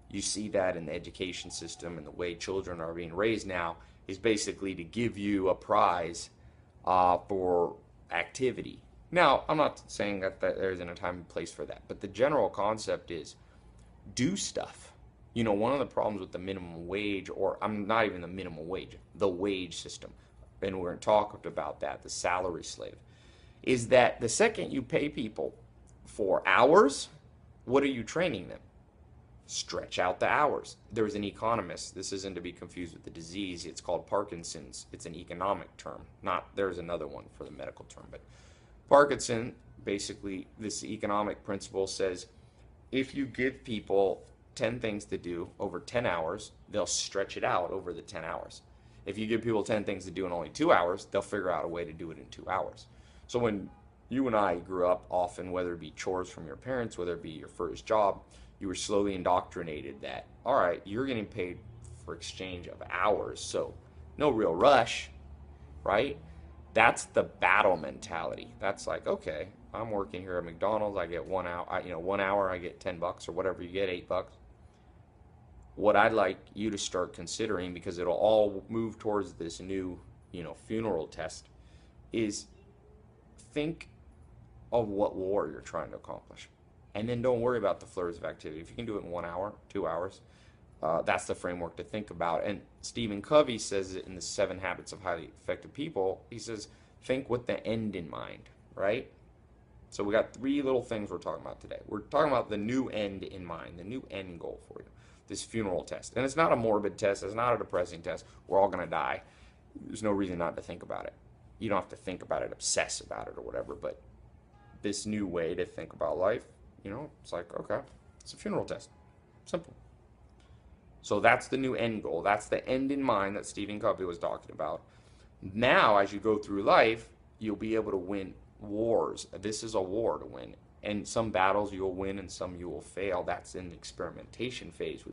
You see that in the education system and the way children are being raised now is basically to give you a prize for activity. Now, I'm not saying that there isn't a time and place for that, but the general concept is do stuff. You know, one of the problems with the minimum wage, or I'm not even the minimum wage, the wage system, and we're talking about that, the salary slave, is that the second you pay people for hours, what are you training them? Stretch out the hours. There's an economist, this isn't to be confused with the disease, it's called Parkinson's. It's an economic term, not, there's another one for the medical term, but Parkinson, basically, this economic principle says if you give people 10 things to do over 10 hours, they'll stretch it out over the 10 hours. If you give people 10 things to do in only 2 hours, they'll figure out a way to do it in 2 hours. So when you and I grew up, often, whether it be chores from your parents, whether it be your first job, you were slowly indoctrinated that, all right, you're getting paid for exchange of hours, so no real rush, right? That's the battle mentality. That's like, okay, I'm working here at McDonald's. I get 1 hour, 1 hour, I get $10 or whatever you get, $8. What I'd like you to start considering, because it'll all move towards this new, funeral test, is think of what war you're trying to accomplish. And then don't worry about the flurries of activity. If you can do it in 1 hour, 2 hours, that's the framework to think about. And Stephen Covey says it in the 7 Habits of Highly Effective People. He says, think with the end in mind, right? So we got 3 little things we're talking about today. We're talking about the new end in mind, the new end goal for you, this funeral test. And it's not a morbid test. It's not a depressing test. We're all going to die. There's no reason not to think about it. You don't have to think about it, obsess about it or whatever, but this new way to think about life, it's like, okay, it's a funeral test. Simple. So that's the new end goal. That's the end in mind that Stephen Covey was talking about. Now, as you go through life, you'll be able to win wars. This is a war to win. And some battles you'll win and some you will fail. That's in the experimentation phase.